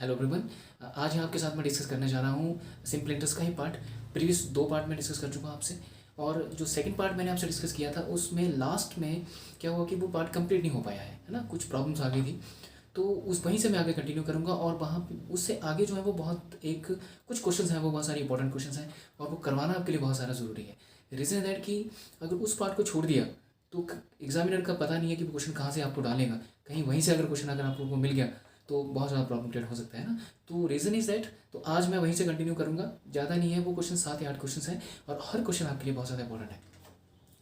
Hello everyone. आज यहाँ आपके साथ मैं डिस्कस करने जा रहा हूँ सिंपल इंटरेस्ट का ही पार्ट। प्रीवियस 2 पार्ट में डिस्कस कर चुका हूँ आपसे, और जो सेकंड पार्ट मैंने आपसे डिस्कस किया था उसमें लास्ट में क्या हुआ कि वो पार्ट कंप्लीट नहीं हो पाया है ना, कुछ प्रॉब्लम्स आ गई थी। तो उस वहीं से मैं आगे कंटिन्यू करूँगा, और वहाँ उससे आगे जो है वो बहुत कुछ क्वेश्चंस हैं, वो बहुत सारे इंपॉर्टेंट क्वेश्चंस हैं, और वो करवाना आपके लिए बहुत सारा ज़रूरी है। रीज़न दैट कि अगर उस पार्ट को छोड़ दिया तो एग्जामिनर का पता नहीं है कि वो क्वेश्चन कहाँ से आपको डालेगा। कहीं वहीं से अगर क्वेश्चन अगर आपको मिल गया तो बहुत ज़्यादा प्रॉब्लम क्रिएट हो सकता है ना। तो रीज़न इज़ दैट, तो आज मैं वहीं से कंटिन्यू करूँगा। ज़्यादा नहीं है, वो क्वेश्चन 7 या 8 क्वेश्चन हैं, और हर क्वेश्चन आपके लिए बहुत ज़्यादा इंपॉर्टेंट है।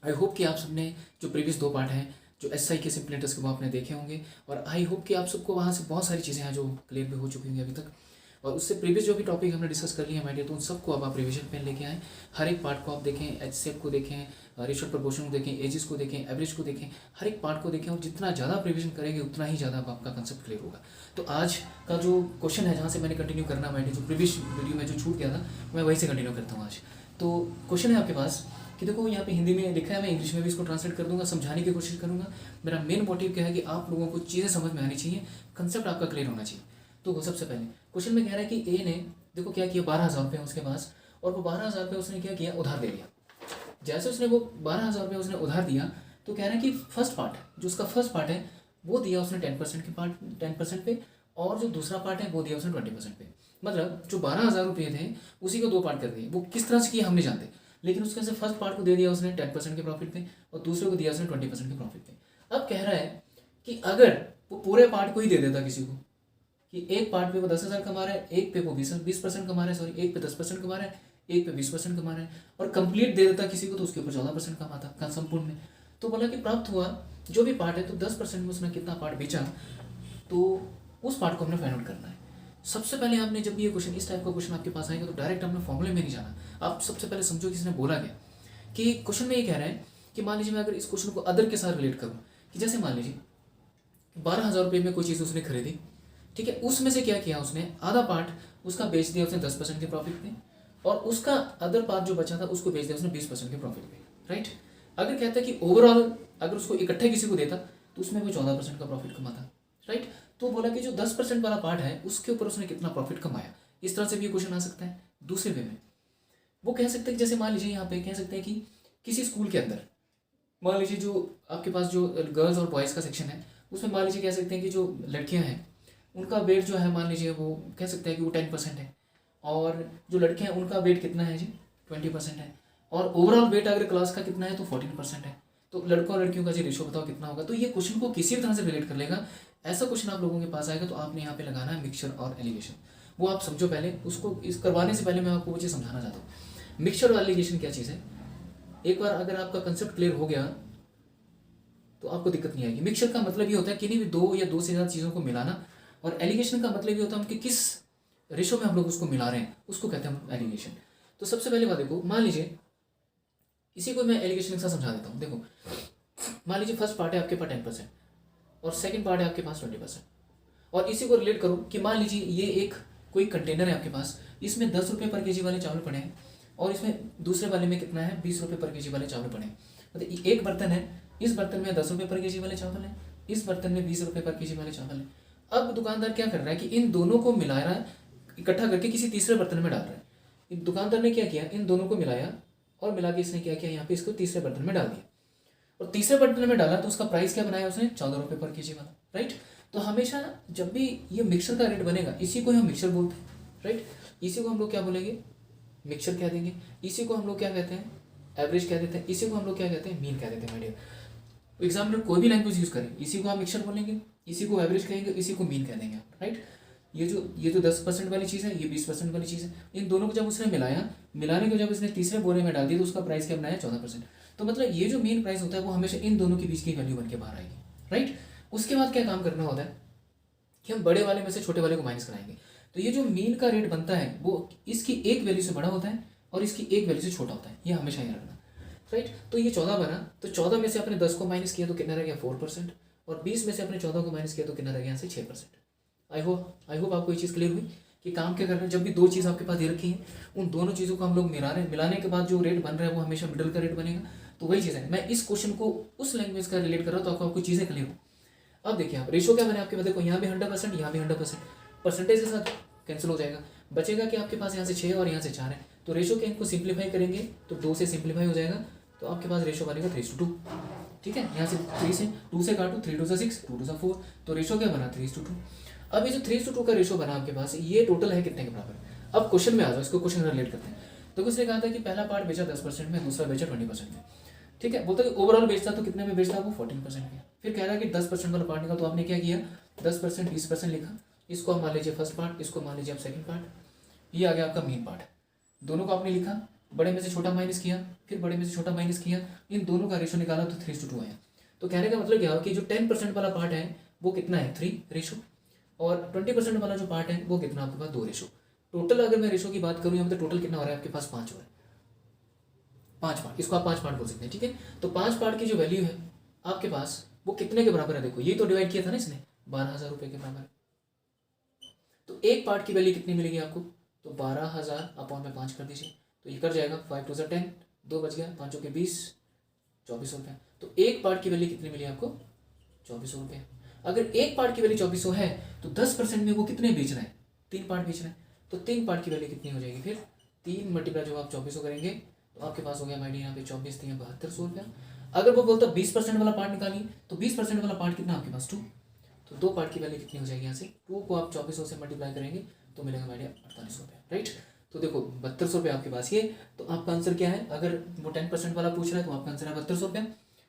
आई होप कि आप सबने जो प्रीवियस 2 पार्ट हैं, जो एसआई के सिंपल इंटरेस्ट के, वो आपने देखे होंगे, और आई होप कि आप सबको वहाँ से बहुत सारी चीज़ें हैं जो क्लियर भी हो चुकी होंगी अभी तक। और उससे प्रीवियस जो भी टॉपिक हमने डिस्कस कर लिया माइडिया, तो उन सबको अब आप रिविजन पेन लेके आएँ। हर एक पार्ट को आप देखें, एचसीएफ को देखें, रेशियो प्रपोर्शन को देखें, एजिस को देखें, एवरेज को देखें, हर एक पार्ट को देखें, और जितना ज़्यादा आप रिविजन करेंगे उतना ही ज़्यादा आपका कंसेप्ट क्लियर होगा। तो आज का जो क्वेश्चन है, जहाँ से मैंने कंटिन्यू करना माइडिया, जो प्रीवियस वीडियो में जो छूट गया था, मैं वहीं से कंटिन्यू करता हूँ आज। तो क्वेश्चन है आपके पास कि देखो यहाँ पे हिंदी में लिखा है, मैं इंग्लिश में भी इसको ट्रांसलेट कर दूंगा, समझाने की कोशिश करूंगा। मेरा मेन मोटिव क्या है कि आप लोगों को चीज़ें समझ में आनी चाहिए, कंसेप्ट आपका क्लियर होना चाहिए। तो सबसे पहले क्वेश्चन में कह रहा है कि ए ने देखो क्या किया, 12,000 रुपये उसके पास, और वो 12,000 रुपये उसने क्या किया, उधार दे दिया। जैसे उसने वो 12,000 रुपये उसने उधार दिया, तो कह रहा है कि फर्स्ट पार्ट जो उसका फर्स्ट पार्ट है वो दिया उसने 10% के पार्ट 10% पे, और जो दूसरा पार्ट है वो दिया उसने 20% पे। मतलब जो 12,000 रुपये थे उसी को 2 पार्ट कर दिए। वो किस तरह से किया हम नहीं जानते, लेकिन उसके से फर्स्ट पार्ट को दे दिया उसने 10% के प्रॉफिट पे, और दूसरे को दिया उसने 20% के प्रॉफिट पे। अब कह रहा है कि अगर वो पूरे पार्ट को ही दे देता किसी को, कि एक पार्ट पे वो 10,000 कमा रहा है, एक पे वो 20% कमा रहा है, सॉरी एक पे 10% कमा रहा है, एक पे 20% कमा रहा है, और कंप्लीट दे देता किसी को तो उसके ऊपर 14% कमाता संपूर्ण में। तो बोला कि प्राप्त हुआ जो भी पार्ट है, तो 10% में उसने कितना पार्ट बेचा, तो उस पार्ट को हमने फाइंड आउट करना है। सबसे पहले आपने जब भी ये क्वेश्चन, इस टाइप का क्वेश्चन आपके पास आएगा, तो डायरेक्ट हमने फॉर्मूले में नहीं जाना। आप सबसे पहले समझो कि इसने बोला क्या, कि क्वेश्चन में ये कह रहा है कि मान लीजिए मैं अगर इस क्वेश्चन को अदर के साथ रिलेट करूँ, कि जैसे मान लीजिए 12,000 रुपये में कोई चीज़ उसने खरीदी, ठीक है, उसमें से क्या किया उसने, आधा पार्ट उसका बेच दिया उसने 10% के प्रॉफिट पे, और उसका अदर पार्ट जो बचा था उसको बेच दिया उसने 20% के प्रॉफिट पे, राइट। अगर कहता है कि ओवरऑल अगर उसको इकट्ठे किसी को देता तो उसमें वो 14% का प्रॉफिट कमाता, राइट। तो बोला कि जो 10% वाला पार्ट है उसके ऊपर उसने कितना प्रॉफिट कमाया। इस तरह से भी क्वेश्चन आ सकता है। दूसरे वे में वो कह सकते हैं कि जैसे मान लीजिए यहाँ पे कह सकते हैं कि किसी स्कूल के अंदर मान लीजिए जो आपके पास जो गर्ल्स और बॉयज़ का सेक्शन है, उसमें मान लीजिए कह सकते हैं कि जो लड़कियां हैं उनका वेट जो है मान लीजिए वो कह सकते हैं कि वो 10% है, और जो लड़के हैं उनका वेट कितना है जी, 20% है, और ओवरऑल वेट अगर क्लास का कितना है तो 14% है। तो लड़कों और लड़कियों का जी रेशो बताओ कितना होगा। तो ये क्वेश्चन को किसी भी तरह से रिलेट कर लेगा। ऐसा क्वेश्चन आप लोगों के पास आएगा तो आपने यहाँ पे लगाना है मिक्सचर और एलिगेशन। वो आप समझो पहले उसको, इस करवाने से पहले मैं आपको वो चीज़ समझाना चाहता हूँ। मिक्सचर और एलिगेशन क्या चीज़ है, एक बार अगर आपका कंसेप्ट क्लियर हो गया तो आपको दिक्कत नहीं आएगी। मिक्सचर का मतलब ये होता है किन्हीं भी 2 या 2 से ज़्यादा चीज़ों को मिलाना, और एलिगेशन का मतलब ये होता है कि किस रेशो में हम लोग उसको मिला रहे हैं, उसको कहते हैं हम एलिगेशन। तो सबसे पहले बात देखो, मान लीजिए इसी को मैं एलिगेशन के साथ समझा देता हूँ। देखो मान लीजिए फर्स्ट पार्ट है आपके पास 10%, और सेकंड पार्ट है आपके पास 20%, और इसी को रिलेट करो कि मान लीजिए ये एक कोई कंटेनर है आपके पास, इसमें 10 रुपये पर केजी वाले चावल पड़े हैं, और इसमें दूसरे वाले में कितना है, 20 रुपये पर केजी वाले चावल पड़े हैं। मतलब एक बर्तन है, इस बर्तन में 10 रुपये पर केजी वाले चावल है, इस बर्तन में 20 रुपये पर केजी वाले चावल है। अब दुकानदार क्या कर रहा है कि इन दोनों को मिला रहा है, इकट्ठा करके किसी तीसरे बर्तन में डाल रहा है। दुकानदार ने क्या किया, इन दोनों को मिलाया, और मिला के इसने क्या किया, यहाँ पे इसको तीसरे बर्तन में डाल दिया, और तीसरे बर्तन में डाला तो उसका प्राइस क्या बनाया उसने, 14 रुपये पर केजी वाला, राइट। तो हमेशा जब भी ये मिक्सर का रेट बनेगा, इसी को हम मिक्सर बोलते हैं, राइट। इसी को हम लोग क्या बोलेंगे, मिक्सर कह देंगे। इसी को हम लोग क्या कहते हैं, एवरेज कह देते हैं। इसी को हम लोग क्या कहते हैं, मीन कह देते हैं। माय डियर एग्जाम में कोई भी लैंग्वेज यूज़ करें, इसी को हम मिक्सर बोलेंगे, इसी को एवरेज कहेंगे, इसी को मीन कह देंगे, राइट। ये जो 10% वाली चीज़ है, ये 20% वाली चीज़ है, इन दोनों को जब उसने मिलाया, मिलाने को जब उसने तीसरे बोरे में डाल दिया तो उसका प्राइस क्या बनाया, 14%। तो मतलब ये जो मेन प्राइस होता है वो हमेशा इन दोनों के बीच की वैल्यू बन के बाहर आएगी, राइट। उसके बाद क्या काम करना होता है कि हम बड़े वाले में से छोटे वाले को माइनस कराएंगे। तो ये जो मीन का रेट बनता है वो इसकी एक वैल्यू से बड़ा होता है और इसकी एक वैल्यू से छोटा होता है, ये हमेशा याद रखना, राइट। तो ये 14 बना, तो 14 में से अपने 10 को माइनस किया तो कितना रह गया, 4%, और 20 में से अपने 14 को माइनस किया तो कितना रह गया, यहाँ से 6%। आई होप आपको ये चीज़ क्लियर हुई कि काम क्या करना है। जब भी 2 चीज़ आपके पास दे रखी है, उन दोनों चीज़ों को हम लोग मिला रहे हैं, मिलाने के बाद जो रेट बन रहा है वो हमेशा मिडल का रेट बनेगा। तो वही चीज़ है, मैं इस क्वेश्चन को उस लैंग्वेज का रिलेट कर रहा हूँ तो आपको चीज़ें क्लियर हो। अब देखिए आप रेशो क्या बने आपके, देखो यहाँ भी 100%, यहाँ भी 100%, परसेंटेज के साथ कैंसिल हो जाएगा, बचेगा कि आपके पास यहाँ से 6 और यहाँ से 4 है, तो रेशो के इनको सिंप्लीफाई करेंगे तो 2 से सिंप्लीफाई हो जाएगा, तो आपके पास रेशो बनेगा 3:2। ठीक है, यहाँ से 3 से 2 से काटो, 3 2 से 6, 2 2 से 4, तो रेशो क्या बना 3:2। अब ये जो 3:2 का रेशो बना आपके पास, ये टोटल है कितने के बराबर। अब क्वेश्चन में आ जाओ, इसको क्वेश्चन रिलेट करते हैं। तो उसने कहा था कि पहला पार्ट बेचा 10% में, दूसरा बेचा 20% में। ठीक है, बोलता है ओवरऑल बेचता तो कितने में बेचता, वो 14% में। फिर कह रहा है कि 10% वाला पार्ट निकाल, तो आपने क्या किया 10% 20% लिखा, इसको आप मान लीजिए फर्स्ट पार्ट, इसको मान लीजिए आप सेकंड पार्ट, ये आ गया आपका मेन पार्ट। दोनों को आपने लिखा, बड़े में से छोटा माइनस किया, फिर बड़े में से छोटा माइनस किया, इन दोनों का रेशो निकाला तो 3:2 आया। तो कहने का मतलब क्या हो कि जो 10% वाला पार्ट है वो कितना है 3 रेशो, और 20% वाला जो पार्ट है वो कितना आपके पास 2 रेशो। टोटल अगर मैं रेशो की बात करूँ यहाँ पे, टोटल कितना हो रहा है आपके पास 5 हो रहा है, 5 पार्ट, इसको आप 5 पार्ट बोल सकते हैं। ठीक है, तो 5 पार्ट की जो वैल्यू है आपके पास वो कितने के बराबर है, देखो ये तो डिवाइड किया था ना इसने, 12,000 रुपये के बराबर है। तो एक पार्ट की वैल्यू कितनी मिलेगी आपको, तो 12,000 अपॉन में 5 कर दीजिए, तो ये कर जाएगा 5 2 10, 2 बच गया, 5 के 20, 2400 रुपये। तो एक पार्ट की वैल्यू कितनी मिली आपको 2400 रुपये। अगर एक पार्ट की वैल्यू 2400 है तो 10% में वो कितने बेच रहा है, 3 पार्ट बेच रहा है, तो 3 पार्ट की वैल्यू कितनी हो जाएगी, फिर 3 मल्टीप्लाई जो आप 2400 करेंगे तो आपके पास हो गया माइडी यहाँ पे 24 3 7200 रुपया। अगर वो बोलता 20% वाला पार्ट निकालिए, तो 20% वाला पार्ट कितना आपके पास 2, तो 2 पार्ट की वैल्यू कितनी हो जाएगी, यहाँ से 2 को आप 2400 से मल्टीप्लाई करेंगे तो मिलेगा माइडी 4800 रुपये, राइट। तो देखो 7200 रुपये आपके पास ये, तो आपका आंसर क्या है, अगर वो 10% वाला पूछ रहा है तो आपका आंसर है 7200 रुपये,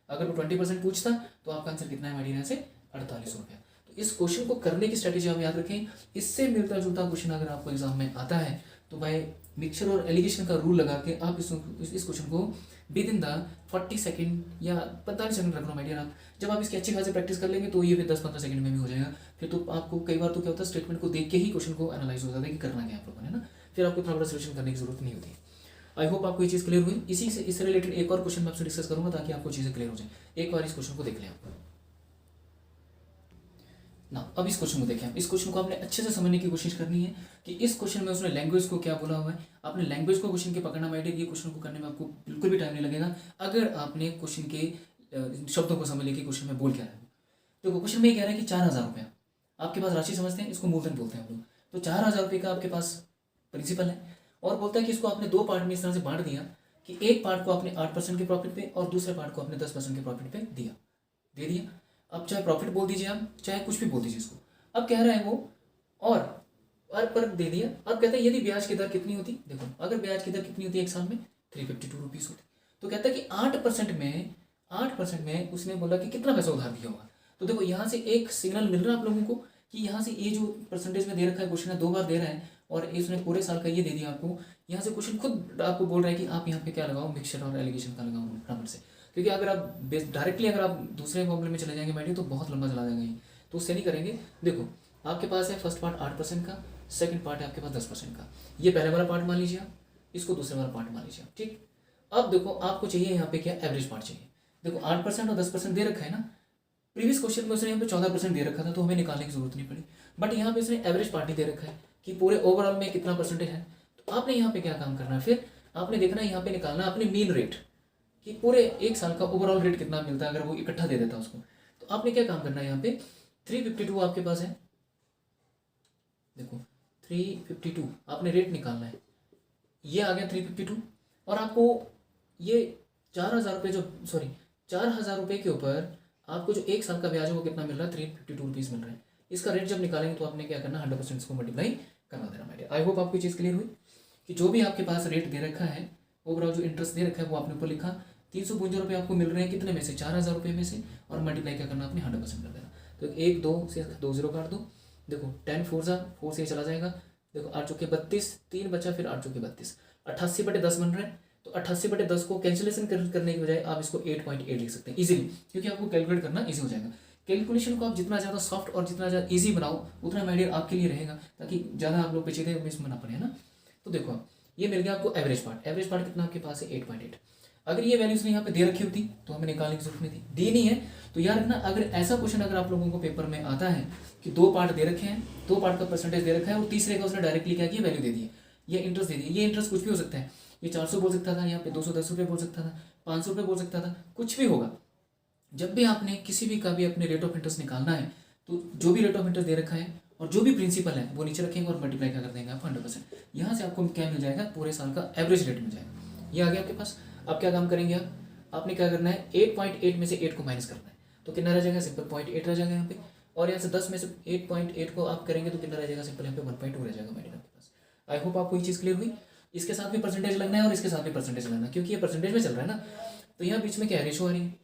अगर वो 20% पूछता तो आपका आंसर कितना है माइडी यहाँ से 4800 रुपये। तो इस क्वेश्चन को करने की स्ट्रेटेजी आप याद रखें, इससे मिलता जुलता क्वेश्चन अगर आपको एग्जाम में आता है तो भाई मिक्सचर और एलिगेशन का रूल लगा के आप इस क्वेश्चन को विद इन द 40 सेकंड या 45 सेकंड रख लो माय डियर। आप जब आप इसकी अच्छी खासी प्रैक्टिस कर लेंगे तो ये फिर 10-15 सेकंड में भी हो जाएगा। फिर तो आपको कई बार तो क्या होता है, स्टेटमेंट को देख के ही क्वेश्चन को एनालाइज हो जाता है कि करना क्या है आप लोगों ने ना, फिर आपको इतना बड़ा सोल्यूशन करने की जरूरत नहीं होती। आई होप आपको ये चीज़ क्लियर हुई। इसी से इससे रिलेटेड एक और क्वेश्चन मैं आपसे डिस्कस करूंगा ताकि आपको चीज़ें क्लियर हो जाए। एक बार इस क्वेश्चन को देख लें आप ना। अब इस क्वेश्चन को देखें, इस क्वेश्चन को आपने अच्छे से समझने की कोशिश करनी है कि इस क्वेश्चन में उसने लैंग्वेज को क्या बोला हुआ है। आपने लैंग्वेज को क्वेश्चन के पकड़ना बैठे, ये क्वेश्चन को करने में आपको बिल्कुल भी टाइम नहीं लगेगा अगर आपने क्वेश्चन के शब्दों को समझ लिया कि क्वेश्चन में बोल क्या रहा है। तो क्वेश्चन में ये कह रहा है कि 4,000 रुपया आपके पास राशि समझते हैं, इसको मूलधन बोलते हैं हम लोग। तो 4,000 रुपये का आपके पास प्रिंसिपल है और बोलता है कि इसको आपने 2 पार्ट में इस तरह से बांट दिया कि एक पार्ट को आपने 8% के प्रॉफिट पे और दूसरे पार्ट को आपने 10% के प्रॉफिट पे दे दिया। अब चाहे प्रॉफिट बोल दीजिए आप, चाहे कुछ भी बोल दीजिए इसको। अब कह रहा है वो और पर दे दिया। अब कहता है यदि ब्याज की दर कितनी होती, देखो अगर ब्याज की दर कितनी होती है एक साल में 352 रुपीज़ होती, तो कहता है कि 8% में उसने बोला कि कितना पैसा उधार दिया होगा। तो देखो यहाँ से एक सिग्नल मिल रहा है आप लोगों को कि यहाँ से ये जो परसेंटेज में दे रखा है, क्वेश्चन 2 बार दे रहा है और इसने पूरे साल का ये दे दिया आपको। यहाँ से क्वेश्चन खुद आपको बोल रहा है कि आप यहाँ पे क्या लगाओ, मिक्सचर और एलिगेशन का लगाओ बराबर से, क्योंकि अगर आप डायरेक्टली अगर आप दूसरे प्रॉब्लम में चले जाएंगे मैडी तो बहुत लंबा चला जाएगा ये, तो उससे नहीं करेंगे। देखो आपके पास है फर्स्ट पार्ट 8% का, सेकंड पार्ट है आपके पास 10% का। ये पहले वाला पार्ट मान लीजिए आप, इसको दूसरे वाला पार्ट मान लीजिए आप, ठीक। अब देखो आपको चाहिए यहाँ पे क्या, एवरेज पार्ट चाहिए। देखो 8% और 10% दे रखा है ना, प्रीवियस क्वेश्चन में उसने यहाँ पे 14% दे रखा था तो हमें निकालने की जरूरत नहीं पड़ी, बट यहाँ पे उसने एवरेज पार्ट ही दे रखा है कि पूरे ओवरऑल में कितना परसेंटेज है। तो आपने यहाँ पे क्या काम करना है, फिर आपने देखना है यहाँ पे निकालना अपने मीन रेट कि पूरे एक साल का ओवरऑल रेट कितना मिलता है अगर वो इकट्ठा दे देता उसको। तो आपने क्या काम करना है, यहाँ पे 352 आपके पास है, देखो 352 आपने रेट निकालना है, ये आ गया 352 और आपको ये 4,000 रुपये जो 4,000 रुपये के ऊपर आपको जो एक साल का ब्याज है वो कितना मिल रहा है 352 रुपीज़ मिल रहा है। इसका रेट जब निकालेंगे तो आपने क्या करना 100% इसको मल्टीप्लाई करवा देना माय डियर। आई होप आपको चीज़ क्लियर हुई कि जो भी आपके पास रेट दे रखा है, ओवरऑल जो इंटरेस्ट दे रखा है वो आपने ऊपर लिखा, 352 रुपये आपको मिल रहे हैं कितने में से 4,000 रुपये में से, और मल्टीप्लाई क्या करना आपने 100% कर देना। तो 1 2 से 2 0 काट दो, देखो 10 4 से चला जाएगा, देखो 8 चौके 32, 3 बचा फिर 8 चौके 32, 88/10 बन रहा है। तो 88/10 को कैंसिलेशन करने की बजाय आप इसको 8.8 लिख सकते हैं इजीली, क्योंकि आपको कैलकुलेट करना इजी हो जाएगा। कैलकुलेशन को आप जितना ज़्यादा सॉफ्ट और जितना ज़्यादा इजी बनाओ उतना माय डियर आपके लिए रहेगा, ताकि ज़्यादा आप लोग पेचीदे इसमें ना पड़े, है ना। तो देखो ये मिल गया आपको एवरेज पार्ट कितना आपके पास है 8.8। अगर ये वैल्यूज ने यहाँ पे दे रखी होती तो हमें निकालने की जरूरत नहीं थी, दी नहीं है। तो यार रखना, अगर ऐसा क्वेश्चन अगर आप लोगों को पेपर में आता है कि 2 पार्ट दे रखे हैं, 2 पार्ट का परसेंटेज दे रखा है और तीसरे का उसने डायरेक्टली क्या किया, वैल्यू दे दी है, ये इंटरेस्ट दे दिया। ये इंटरेस्ट कुछ भी हो सकता है, ये 400 बोल सकता था, यहाँ पे 210 रुपये बोल सकता था, 500 रुपये बोल सकता था, कुछ भी होगा। जब भी आपने किसी भी का भी अपने रेट ऑफ इंटरेस्ट निकालना है तो जो भी रेट ऑफ इंटरेस्ट दे रखा है और जो भी प्रिंसिपल है वो नीचे रखेंगे और मल्टीप्लाई क्या कर देंगे आपको 100%। यहाँ से आपको क्या मिल जाएगा, पूरे साल का एवरेज रेट मिल जाएगा। ये आ गया आपके पास। अब क्या काम करेंगे आप, आपने क्या करना है 8.8 में से 8 को माइनस करना है, तो कितना रह जाएगा, सिंपल 0.8 रह जाएगा यहाँ पे। और यहाँ से 10 में से 8.8 को आप करेंगे तो कितना रह जाएगा, सिंपल यहाँ पे 1.2 रह जाएगा मेरे आपके पास। आई होप आपको ये चीज़ क्लियर हुई। इसके साथ भी परसेंटेज लगना है और इसके साथ भी परसेंटेज लगना है, क्योंकि ये परसेंटेज में चल रहा है ना, तो यहाँ बीच में क्या है, रेशो आ रही है,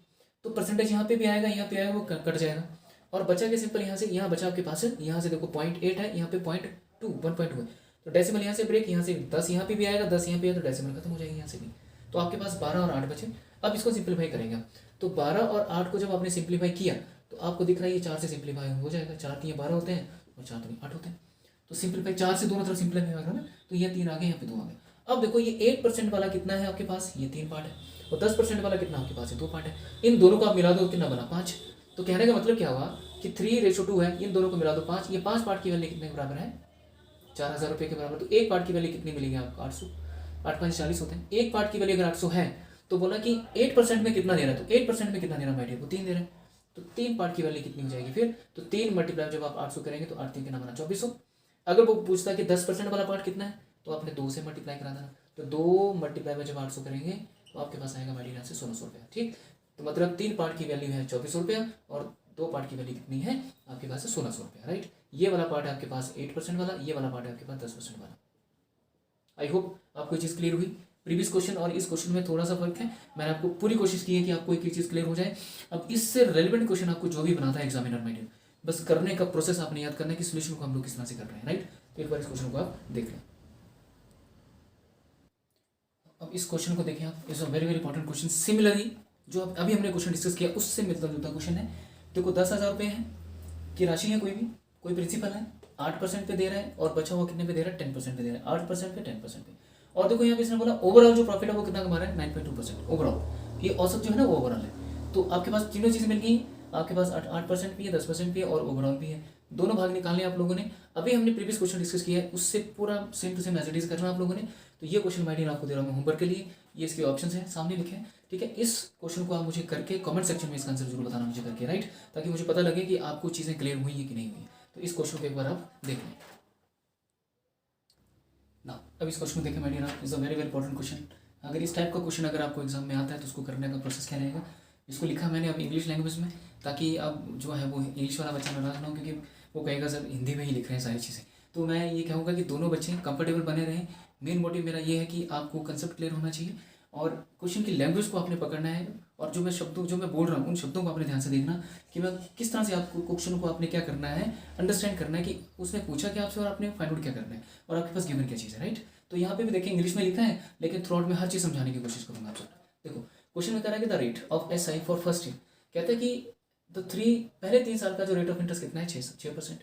तो परसेंटेज यहाँ पे भी आएगा, यहाँ पे आएगा, वो कट जाएगा। और बचा के सिंपल यहाँ से, यहाँ बचा आपके पास है, यहाँ से देखो 0.8 है, यहाँ पे 0.2 1.2 है, तो डेसिमल यहाँ से ब्रेक, यहाँ से 10 यहाँ पे भी आएगा, 10 यहाँ पे है, तो डेसिमल खत्म हो जाएगी यहाँ से भी। तो आपके पास 12 और 8 बचे। अब इसको सिंप्लीफाई करेंगे, तो 12 और 8 को जब आपने सिंप्लीफाई किया तो आपको दिख रहा है ये 4 से सिंप्लीफाई हो जाएगा, 4 3 12 होते हैं और 4 3 8 होते हैं, तो सिंप्लीफाई 4 से दोनों तरफ सिंप्लीफाई होगा ना, तो ये 3 आ गए, यहाँ पे 2 आ गए। अब देखो ये 8% वाला कितना है आपके पास, ये 3 पार्ट है, और 10% वाला कितना आपके पास है, 2 पार्ट है। इन दोनों को आप मिला दो, कितना बना 5। तो कहने का मतलब क्या हुआ कि 3:2 है, इन दोनों को मिला दो 5। ये 5 पार्ट की वैल्यू कितने के बराबर है, 4,000 रुपये के बराबर। तो एक पार्ट की वैल्यू कितनी मिलेगी आपको, 800, 8 5 40 होते हैं। एक पार्ट की वैल्यू अगर 800 है तो बोला कि 8% में कितना दे रहा है, तो 8% में कितना दे रहा है बैठे, वो 3 दे रहा है, तो 3 पार्ट की वैल्यू कितनी हो जाएगी फिर, तो 3 मल्टीप्लाई जब आप 800 करेंगे तो 8 3 कितना बना 2400। अगर वो पूछता है कि 10% वाला पार्ट कितना है, तो आपने 2 से मल्टीप्लाई करा देना, तो 2 मल्टीप्लाई में जब 800 करेंगे तो आपके पास आएगा मेडिना से 1600 रुपया। ठीक, तो मतलब 3 पार्ट की वैल्यू है 2400 रुपया और 2 पार्ट की वैल्यू कितनी है आपके पास है 1600 रुपया। राइट, ये वाला पार्ट है आपके पास 8% वाला, ये वाला पार्ट है आपके पास 10% वाला। आई होप आपको ये चीज़ क्लियर हुई। प्रीवियस क्वेश्चन और इस क्वेश्चन में थोड़ा सा फर्क है, मैंने आपको पूरी कोशिश की है कि आपको एक ही चीज़ क्लियर हो जाए। अब इससे रेलिवेंट क्वेश्चन आपको जो भी बनाता है एग्जामिनर में, बस करने का प्रोसेस आपने याद करना है कि सोल्यूशन को हम लोग किस तरह से कर रहे हैं। राइट, तो एक बार इस क्वेश्चन को आप देख लें। अब इस क्वेश्चन को देखें आप, is a very very important question. Similarly जो अभी हमने क्वेश्चन डिस्कस किया उससे मिलता जुलता क्वेश्चन है। देखो 10,000 रुपये है की राशि है, कोई प्रिंसिपल है, 8% पे दे रहा है और बचा हुआ कितने पे दे रहा है, 10% पे दे रहा है, 8% पे 10% पे। और देखो यहाँ पे इसने बोला ओवरऑल जो प्रॉफिट है वो कितना कमा रहा है, 9.2% ओवरऑल। ये औसत जो है ना वो ओवरऑल है। तो आपके पास तीनों चीज़ें मिल गई, आपके पास 8% भी है, 10% भी है और ओवरऑल भी है। दोनों भाग निकालने आप लोगों ने, अभी हमने प्रीवियस क्वेश्चन डिस्कस किया है उससे पूरा same to same as it is करना आप लोगों ने। तो ये क्वेश्चन मैं आपको दे रहा हूँ होमवर्क के लिए, ये इसके ऑप्शन हैं सामने लिखे हैं। ठीक है, इस क्वेश्चन को आप मुझे करके कमेंट सेक्शन में इसका आंसर जरूर बताना मुझे करके, राइट, ताकि मुझे पता लगे कि आपको चीज़ें क्लियर हुई है कि नहीं हुई। तो इस क्वेश्चन को एक बार आप देख लें ना। अब इस क्वेश्चन को देखें median, is a very very important question. अगर इस टाइप का क्वेश्चन अगर आपको एग्जाम में आता है तो उसको करने का प्रोसेस क्या रहेगा। इसको लिखा मैंने अब इंग्लिश लैंग्वेज में, ताकि अब जो है वो इंग्लिश वाला बच्चा नाराज ना हो, क्योंकि वो कहेगा सर हिंदी में ही लिख रहे हैं सारी चीज़ें। तो मैं ये कहूँगा कि दोनों बच्चे कंफर्टेबल बने रहें। मेन मोटिव मेरा ये है कि आपको कंसेप्ट क्लियर होना चाहिए और क्वेश्चन की लैंग्वेज को आपने पकड़ना है, और जो मैं बोल रहा हूँ उन शब्दों को आपने ध्यान से देखना कि मैं किस तरह से आपको क्वेश्चन को आपने क्या करना है, अंडरस्टैंड करना है कि उसने पूछा क्या आपसे और आपने फाइंड आउट क्या करना है और आपके पास गिवन क्या चीज़ है। राइट, तो यहाँ पे भी देखिए इंग्लिश में लिखा है, लेकिन थ्रू आउट में हर चीज़ समझाने की कोशिश करूँगा आपसे। देखो क्वेश्चन में कह रहा है कि the rate of SI for first year, कहता है कि पहले 3 साल का जो रेट ऑफ इंटरेस्ट कितना है 6%।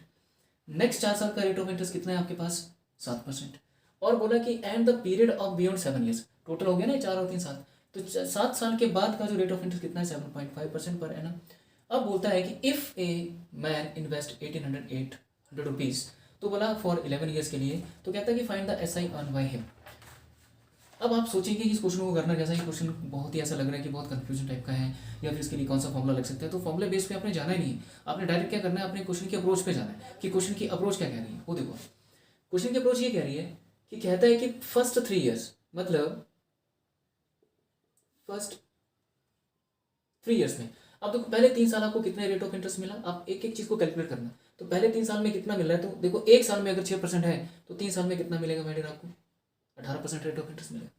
नेक्स्ट 4 साल का रेट ऑफ इंटरेस्ट कितना है आपके पास 7%। और बोला कि and the period of beyond 7 years, total हो गया ना 4 और 3 साल, तो 7 साल के बाद का जो रेट ऑफ इंटरेस्ट कितना है 7.5% पर एनम। अब बोलता है कि if a man invest 1800 rupees, तो बोला फॉर 11 ईयर्स के लिए, तो कहता है कि find the SI earn by him. अब आप सोचेंगे कि इस क्वेश्चन को करना कैसा है, क्वेश्चन बहुत ही ऐसा लग रहा है कि बहुत कंफ्यूजन टाइप का है, या फिर इसके लिए कौन सा फॉर्मुला लग सकता है। तो फॉर्मुला बेस पे आपने जाना ही नहीं है, आपने डायरेक्ट क्या करना है, अपने क्वेश्चन की अप्रोच पे जाना है कि क्वेश्चन की अप्रोच क्या कह रही है। वो देखो क्वेश्चन की अप्रोच ये कह रही है कि कहता है कि फर्स्ट 3 ईयर्स, मतलब फर्स्ट 3 ईयर्स में, अब देखो पहले 3 साल आपको कितने रेट ऑफ इंटरेस्ट मिला, आप एक एक चीज़ को कैलकुलेट करना। तो पहले 3 साल में कितना मिल रहा है, तो देखो 1 साल में अगर 6% है तो 3 साल में कितना मिलेगा मेरे आपको 18% रेट ऑफ इंटरेस्ट मिलेगा।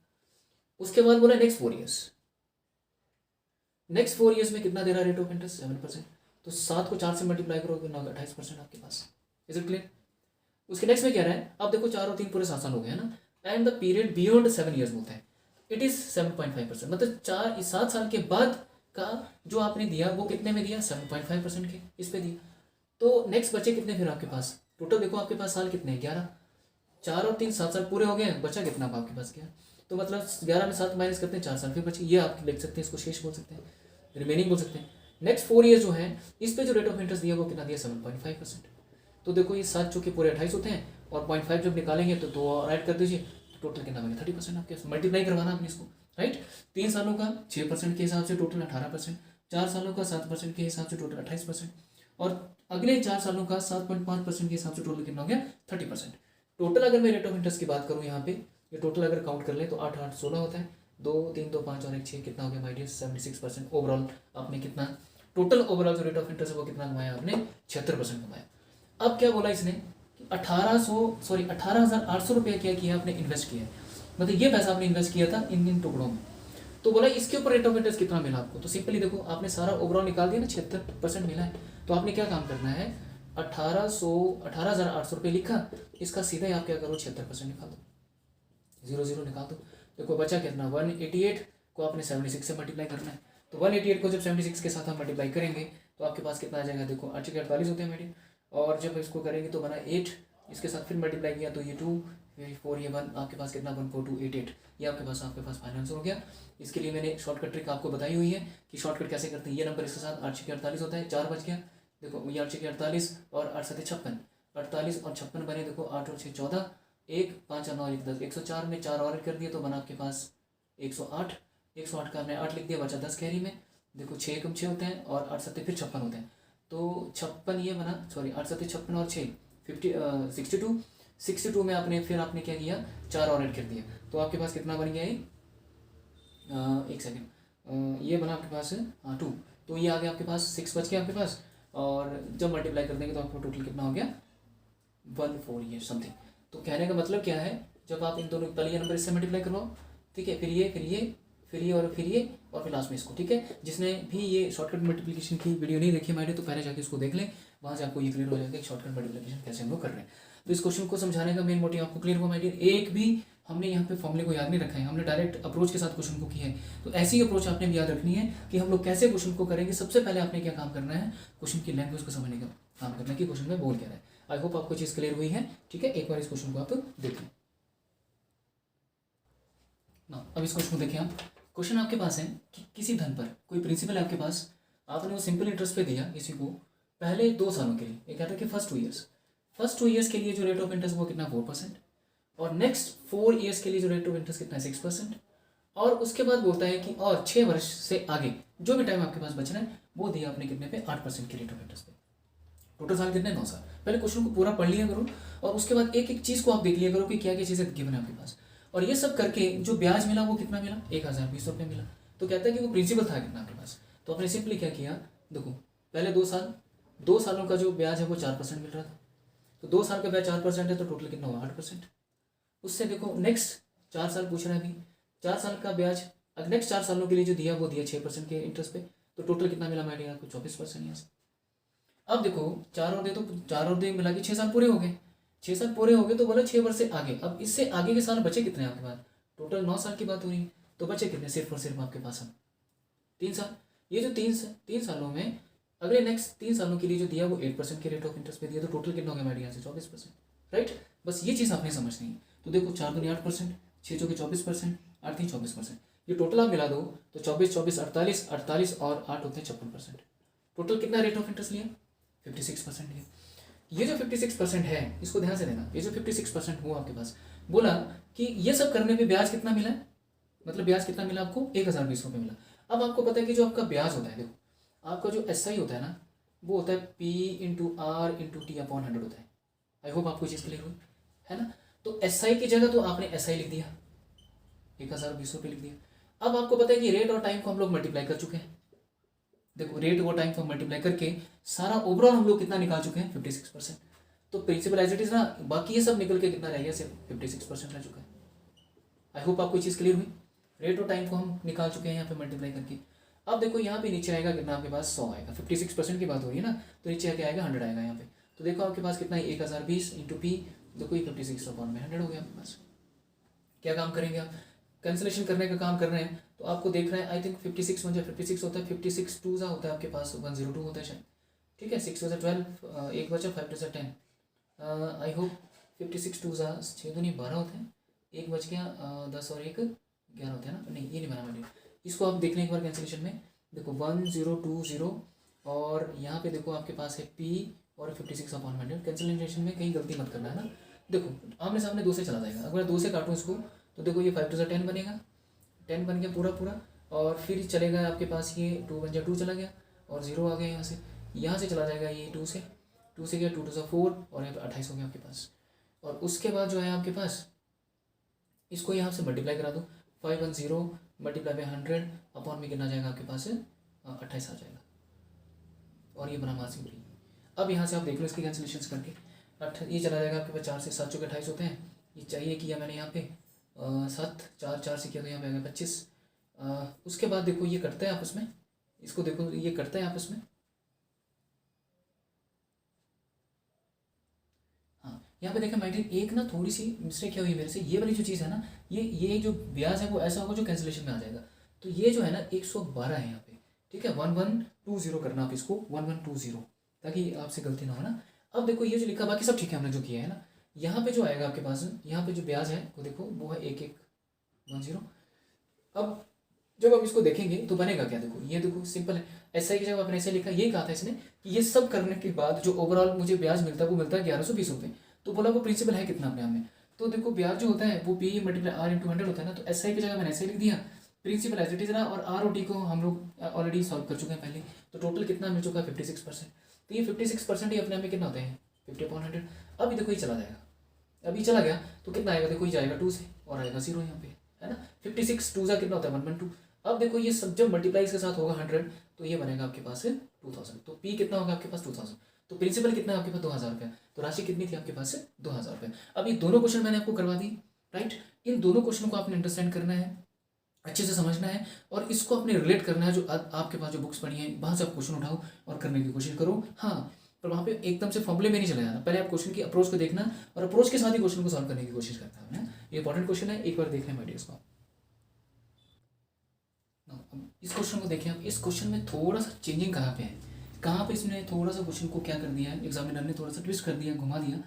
उसके बाद बोला नेक्स्ट 4 ईयर्स, नेक्स्ट 4 ईयर्स में कितना दे रहा है रेट ऑफ इंटरेस्ट 7%। तो 7 को 4 से मल्टीप्लाई करोगे ना 28% आपके पास। Is it clear. उसके नेक्स्ट में क्या रहा है, अब देखो 4 और 3 पूरे 7 साल हो गए ना, and the period beyond 7 years बोलता है, इट इज 7.5%, मतलब 7 साल के बाद का जो आपने दिया वो कितने में दिया 7.5% के इस पे दिया। तो नेक्स्ट बचे कितने फिर आपके पास, टोटल देखो आपके पास साल कितने 11, 4 और 3 7 साल पूरे हो गए, बचा कितना आपके पास क्या, तो मतलब 11 में 7 माइनस करते हैं 4 साल फिर बचे, ये आप लिख सकते हैं, इसको शेष बोल सकते हैं, रिमेनिंग बोल सकते हैं। नेक्स्ट 4 ईयर्स जो है इस पे जो रेट ऑफ इंटरेस्ट दिया वो कितना दिया 7.5%। तो देखो ये 7 चौके पूरे 28 होते हैं और 0.5 जब निकालेंगे तो 2 और ऐड कर दीजिए, तो टोटल कितना बनेगा 30% आपके मल्टीप्लाई करवाना आपने इसको। राइट, 3 सालों का 6% के हिसाब से टोटल 18%, 4 सालों का 7% के हिसाब से टोटल 28%, और अगले 4 सालों का 7.5% के हिसाब से टोटल कितना हो गया 30%। टोटल अगर मैं रेट ऑफ इंटरेस्ट की बात करूँ यहाँ पे, ये टोटल अगर काउंट कर ले तो 8 8 16 होता है, 2 3 2 5 और 1 6, कितना हो गया माय डियर 76%। ओवरऑल आपने कितना टोटल ओवरऑल जो रेट ऑफ इंटरेस्ट है वो कितना कमाया आपने 76% कमाया। अब क्या बोला इसने कि 18,800 रुपया क्या किया आपने इन्वेस्ट किया है, मतलब ये पैसा आपने इन्वेस्ट किया था इन टुकड़ों में। तो बोला इसके ऊपर रेट ऑफ इंटरेस्ट कितना मिला आपको, तो सिंपली देखो आपने सारा ओवरऑल निकाल दिया ना, 76% मिला है। तो आपने क्या काम करना है, 18,800 रुपये लिखा, इसका सीधा ही आप क्या करो 76% निकाल दो, 0 0 निकाल दो। देखो बचा कितना 188 को आपने 76 से मल्टीप्लाई करना है। तो 188 को जब 76 के साथ हम मल्टीप्लाई करेंगे तो आपके पास कितना आ जाएगा, देखो 8 के 48 होते हैं मेरे, और जब इसको करेंगे तो बना 8, इसके साथ फिर मल्टीप्लाई किया तो ये 2 फिर 4 ये 1, आपके पास कितना 14288, ये आपके पास फाइनल आंसर हो गया। इसके लिए मैंने शॉर्टकट ट्रिक आपको बताई हुई है कि शॉर्टकट कैसे करते हैं। ये नंबर इसके साथ 8 के 48 होता है, 4 बच गया, देखो ये 8 के 48 और 8 7 56, 48 और 56 बने, देखो 8 और 6 14, 1 5 और 9 1 10, 104 में 4 और कर दिए तो बना आपके पास 108, 108 का हमने 8 लिख दिया, बचा 10 कैरी में, देखो 6 कम 6 होते हैं और 8 7 फिर 56 होते हैं, तो 56 ये बना, सॉरी 8 7 56 और 6 62 में आपने फिर आपने क्या किया 4 और ऐड कर दिया, तो आपके पास कितना बन गया ये, एक सेकेंड, ये बना आपके पास 2, तो ये आ गया आपके पास 6 बच गया आपके पास, और जब मल्टीप्लाई कर देंगे तो आपको टोटल कितना हो गया 14 ये समथिंग। तो कहने का मतलब क्या है, जब आप इन दोनों पहले ये नंबर इससे मल्टीप्लाई करवाओ, ठीक है, फिर ये और फिर लास्ट में इसको, ठीक है। जिसने भी ये शॉर्टकट मल्टीप्लिकेशन की वीडियो नहीं देखी हमारे, तो पहले जाके उसको देख लें, वहाँ से आपको ये क्लियर हो जाएगा कि शॉर्टकट मल्टीप्लिकेशन कैसे हम लोग कर रहे हैं। तो इस क्वेश्चन को समझाने का मेन मोटिव आपको क्लियर हुआ माय डियर। एक भी हमने यहाँ पे फॉर्मूले को याद नहीं रखा है, हमने डायरेक्ट अप्रोच के साथ क्वेश्चन को किया है। तो ऐसी अप्रोच आपने भी याद रखनी है कि हम लोग कैसे क्वेश्चन को करेंगे। सबसे पहले आपने क्या काम करना है, क्वेश्चन की लैंग्वेज को समझने का काम करना है कि क्वेश्चन में बोल क्या रहा है। आई होप आपको चीज़ क्लियर हुई है, ठीक है। एक बार इस क्वेश्चन को आप देख लें ना। अब इस क्वेश्चन को देखें आप, क्वेश्चन आपके पास है कि किसी धन पर कोई प्रिंसिपल है आपके पास, आपने वो सिंपल इंटरेस्ट पे दिया किसी को पहले 2 सालों के लिए। ये कहता है कि फर्स्ट 2 ईयर्स के लिए जो रेट ऑफ इंटरेस्ट वो कितना 4%, और नेक्स्ट 4 ईयर्स के लिए जो रेट ऑफ इंटरेस्ट कितना 6%, और उसके बाद बोलता है कि और 6 वर्ष से आगे जो भी टाइम आपके पास बच रहा है वो दिया आपने कितने पे 8% के रेट ऑफ इंटरेस्ट पे। टोटल साल कितने 9 साल। पहले क्वेश्चन को पूरा पढ़ लिया करो और उसके बाद एक एक चीज़ को आप देख लिया करो कि क्या क्या चीज़ें गिवन है आपके पास, और ये सब करके जो ब्याज मिला वो कितना मिला 1020 रुपये मिला। तो कहता है कि वो प्रिंसिपल था कितना आपके पास, तो आपने सिंपली क्या किया, देखो पहले 2 सालों का जो ब्याज है वो 4% मिल रहा था, तो 2 साल का ब्याज 4% है तो टोटल कितना हुआ 8%। उससे देखो नेक्स्ट 4 साल पूछ रहा है अभी, 4 साल का ब्याज अगर नेक्स्ट 4 सालों के लिए जो दिया वो दिया 6% के इंटरेस्ट पे, तो टोटल कितना मिला मैंने आपको 24% यहाँ से। अब देखो 4 और दे, तो 4 और दे मिला के 6 साल पूरे हो गए, 6 साल पूरे हो गए तो बोला 6 वर्ष से आगे। अब इससे आगे के साल बचे कितने आपके पास, टोटल 9 साल की बात हो रही है, तो बचे कितने सिर्फ और सिर्फ आपके पास 3 साल। ये जो 3 सालों में अगले नेक्स्ट 3 सालों के लिए जो दिया वो 8% के रेट ऑफ इंटरेस्ट पे दिया, तो टोटल कितना हो गया हमारे यहाँ से 24%, राइट। बस ये चीज़ आपने समझनी है। तो देखो 4 दूनी 8%, 6 चौके 24%, 8 3 24%, ये टोटल आप मिला दो तो 24 24 48 48 और 8 होते हैं 56%। टोटल कितना रेट ऑफ इंटरेस्ट लिया 56% लिया। ये जो 56% है इसको ध्यान से देना, ये जो 56% हुआ आपके पास, बोला कि ये सब करने पे ब्याज कितना मिला है, मतलब ब्याज कितना मिला आपको 1020 रुपये मिला। अब आपको पता है कि जो आपका ब्याज होता है, देखो आपका जो SI होता है ना वो होता है P/R/T/100 होता है। आई होप आपको चीज़ क्लियर हुई है ना। तो SI की जगह तो आपने SI लिख दिया 1020 रुपये लिख दिया। अब आपको पता है कि रेट और टाइम को हम लोग मल्टीप्लाई कर चुके हैं, देखो रेट और टाइम को मल्टीप्लाई करके सारा ओवरऑल हम लोग कितना निकाल चुके हैं 56%। तो प्रिंसिपल एज इट इज ना, बाकी ये सब निकल के कितना रह गया सिर्फ 56% रह चुका है। आई होप आपको चीज़ क्लियर हुई। रेट और टाइम को हम निकाल चुके हैं यहाँ पे मल्टीप्लाई करके। अब देखो यहाँ पे नीचे आएगा कितना आपके पास 100 आएगा, 56% की बात हो रही है ना, तो नीचे आके आएगा 100 आएगा यहाँ पे। तो देखो आपके पास कितना है 1020 इंटू P, देखो ये 56/100 हो गया आपके पास। क्या काम करेंगे आप, कैंसिलेशन करने का काम कर रहे हैं, तो आपको देख रहे हैं आई थिंक 56 मुझे 56 होता है, 56 2 होता है आपके पास 102 होता है शायद, ठीक है। 6 + 12 एक बचा, 5 + 10 आई होप 56 2 6 दूनी 12 होते हैं, एक बच गया 10 और 1 11 होते हैं ना, नहीं ये नहीं बना मैंने। इसको आप देख लें एक बार कैंसिलेशन में, देखो 1020 और यहाँ पे देखो आपके पास है P और 56/100। कैंसिलेशन में कहीं गलती मत करना है ना। देखो आमने सामने 2 से चला जाएगा, अगर 2 से काटूँ इसको तो देखो ये 5 + 10 बनेगा, 10 बन गया पूरा, और फिर चलेगा आपके पास ये 2 बन जाए 2 चला गया और 0 आ गया यहाँ से चला जाएगा ये 2 से, 2 से गया 2 2 4 और यहाँ पे 28 हो गया आपके पास। और उसके बाद जो है आपके पास इसको यहाँ से मल्टीप्लाई करा दो, 510 मल्टीप्लाई बाई 100 अपॉन में कितना जाएगा आपके पास 28 आ जाएगा। और ये बना मासिक फ्री। अब यहाँ से आप देख लो इसकी कैंसिलेशन करके, ये चला जाएगा आपके पास 4 से 7 चौके 28 होते हैं। ये चाहिए किया मैंने यहाँ पे 7 4 से किया तो यहाँ पे आ गया 25। उसके बाद देखो ये कटता है आपस में, इसको देखो ये कटता है आपस में। हाँ यहाँ पे देखा माइडियर एक ना थोड़ी सी मिस्टेक क्या हुई मेरे से, ये वाली जो चीज़ है ना, ये जो ब्याज है वो ऐसा होगा जो कैंसिलेशन में आ जाएगा। तो ये जो है ना 112 है यहाँ पे, ठीक है। 1120 करना आप इसको 1120, ताकि आपसे गलती ना हो ना। अब देखो ये जो लिखा बाकी सब ठीक है हमने जो किया है ना, यहाँ पे जो आएगा आपके पास, यहाँ पे जो ब्याज है वो देखो वो है 1110। अब जब हम इसको देखेंगे तो बनेगा क्या, देखो ये देखो सिंपल है। SI की जगह आपने ऐसे लिखा, यही कहा था इसने कि ये सब करने के बाद जो ओवरऑल मुझे ब्याज मिलता है वो मिलता है 1120 रुपये। तो बोला वो प्रिंसिपल है कितना अपने आप में, तो देखो ब्याज जो होता है वो P मल्टीप्लाई R इंटू 100 होता है ना। तो SI की जगह मैंने ऐसे लिख दिया, प्रिंसिपल एज इट इज ना, और ROT को हम लोग ऑलरेडी सॉल्व कर चुके हैं पहले। तो टोटल कितना मिल चुका है 56%। तो ये 56% ही अपने आप में कितना होता है 50/100। अभी देखो ये चला जाएगा, अभी चला गया तो कितना आएगा, देखो ये जाएगा 2 से और आएगा 0 यहाँ पे, है ना। 56 2 कितना होता है 112। अब देखो ये सब जब मल्टीप्लाई के साथ होगा 100 तो ये बनेगा आपके पास 2000। तो P कितना होगा आपके पास 2000। तो प्रिंसिपल कितना है आपके पास 2000 रुपया। तो राशि कितनी थी आपके पास 2000 रुपया। अब ये दोनों क्वेश्चन मैंने आपको करवा दी, राइट। इन दोनों क्वेश्चन को आपने अंडरस्टैंड करना है, अच्छे से समझना है, और इसको अपने रिलेट करना है जो आपके पास जो बुक्स पढ़ी हैं वहाँ से आप क्वेश्चन उठाओ और करने की कोशिश करो। हाँ, पर वहाँ पे एकदम से फॉर्मूले में नहीं चला जाना, पहले आप क्वेश्चन की अप्रोच को देखना और अप्रोच के साथ ही क्वेश्चन को सॉल्व करने की कोशिश करता है। ये इंपॉर्टेंट क्वेश्चन है, एक बार देख लें माइडियर्स को। इस क्वेश्चन को देखें आप, इस क्वेश्चन में थोड़ा सा चेंजिंग कहाँ पे है, कहाँ पे इसने थोड़ा सा क्वेश्चन को क्या कर दिया है, एग्जामिनर ने थोड़ा सा ट्विस्ट कर दिया, घुमा दिया,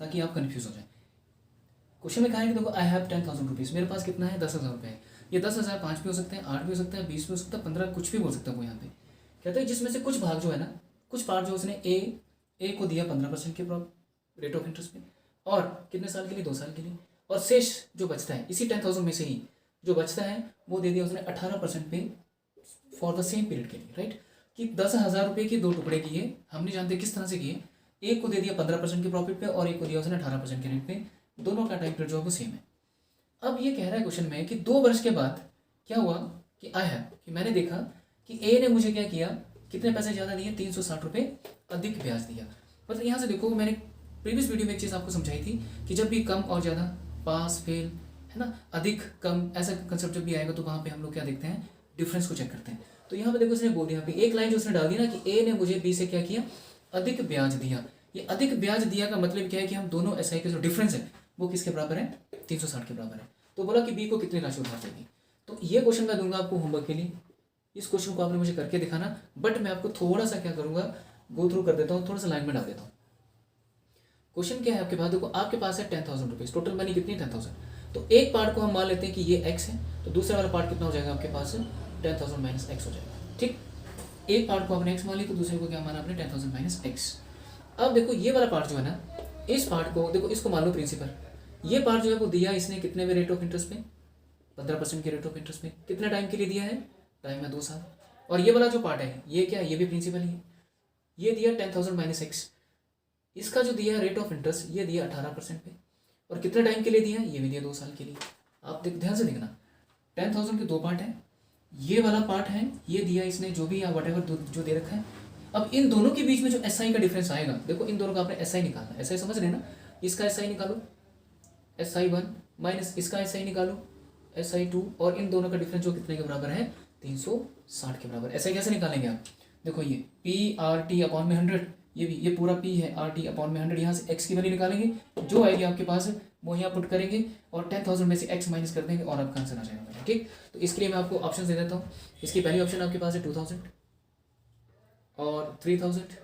ताकि आप कंफ्यूज हो जाए। क्वेश्चन में कहा है कि देखो आई हैव 10,000 रुपीज़, मेरे पास कितना है 10,000 रुपये है। ये 10,000 5 भी हो सकते हैं, 8 भी हो सकते हैं, 20 भी हो सकता है, 15 कुछ भी बोल सकता है वो। यहाँ पे कहते हैं जिसमें से कुछ भाग जो है ना, कुछ पार्ट जो उसने ए को दिया 15% के रेट ऑफ इंटरेस्ट पे, और कितने साल के लिए 2 साल के लिए, और शेष जो बचता है इसी 10,000 में से ही जो बचता है वो दे दिया उसने 18% पे फॉर द सेम पीरियड के लिए, राइट। कि 10,000 रुपये के 2 टुकड़े किए, हम नहीं जानते किस तरह से किए। एक को दे दिया 15% के प्रॉफिट पे और एक को दिया उसने 18% के रेट पे, दोनों का टाइम पीरियड जो है वो सेम है। अब ये कह रहा है क्वेश्चन में कि 2 वर्ष के बाद क्या हुआ कि आई है कि मैंने देखा कि ए ने मुझे क्या किया, कितने पैसे ज़्यादा दिए 360 रुपये अधिक ब्याज दिया। मतलब यहाँ से देखो मैंने प्रीवियस वीडियो में एक चीज़ आपको समझाई थी कि जब भी कम और ज़्यादा, पास फेल, है ना, अधिक कम, ऐसा कंसेप्ट जब भी आएगा तो वहाँ पे हम लोग क्या देखते हैं, डिफरेंस को चेक करते हैं। तो यहाँ पे देखो उसने बोल दिया कि एक लाइन जो उसने डाल दी ना कि ए ने मुझे बी से क्या किया, अधिक ब्याज दिया। ये अधिक ब्याज दिया का मतलब क्या है कि हम दोनों SI के जो डिफरेंस है वो किसके बराबर है 360 के बराबर है। तो बोला कि बी को कितनी राशि उधार देगी। तो ये क्वेश्चन मैं दूंगा आपको होमवर्क के लिए, इस क्वेश्चन को आपने मुझे करके दिखाना, बट मैं आपको थोड़ा सा क्या करूँगा, गो थ्रू कर देता हूँ, थोड़ा सा लाइन में डाल देता हूँ। क्वेश्चन क्या है आपके पास, देखो आपके पास है 10,000 रुपीज़, टोटल मनी कितनी 10,000। तो एक पार्ट को हम मान लेते हैं कि ये x है, तो दूसरा वाला पार्ट कितना हो जाएगा आपके पास 10,000 माइनस x हो जाएगा, ठीक। एक पार्ट को आपने x मान लिया तो दूसरे को क्या माना आपने 10,000 माइनस x। अब देखो ये वाला पार्ट जो है ना, इस पार्ट को देखो, इसको मान लो प्रिंसिपल। ये पार्ट जो है वो दिया इसने कितने में रेट ऑफ इंटरेस्ट पे, 15% के रेट ऑफ इंटरेस्ट पे, कितने टाइम के लिए दिया है, टाइम है 2 साल। और ये वाला जो पार्ट है ये क्या है, ये भी प्रिंसिपल ही है, ये दिया 10,000 माइनस x। इसका जो दिया रेट ऑफ इंटरेस्ट ये दिया 18% पे, और कितने टाइम के लिए दिया, ये भी दिया 2 साल के लिए। आप ध्यान से देखना, 10,000 के 2 पार्ट हैं, ये वाला पार्ट है, ये दिया इसने जो भी या वट एवर जो दे रखा है। अब इन दोनों के बीच में जो SI का डिफरेंस आएगा, देखो इन दोनों का आपने SI निकालना, SI समझ रहे ना, इसका SI निकालो SI1 माइनस इसका SI निकालो SI2, और इन दोनों का डिफरेंस जो कितने के बराबर है 360 के बराबर। SI कैसे निकालेंगे आप, देखो ये PRT अपॉन में 100, ये भी ये पूरा P है, RT अपॉन में 100, यहाँ से x की वैल्यू निकालेंगे, जो आएगी आपके पास वो यहाँ पुट करेंगे और 10,000 में से x माइनस कर देंगे और आपका आंसर आ जाएगा, ठीक। तो इसके लिए मैं आपको ऑप्शन दे देता हूँ। इसकी पहली ऑप्शन आपके पास है 2,000 और 3,000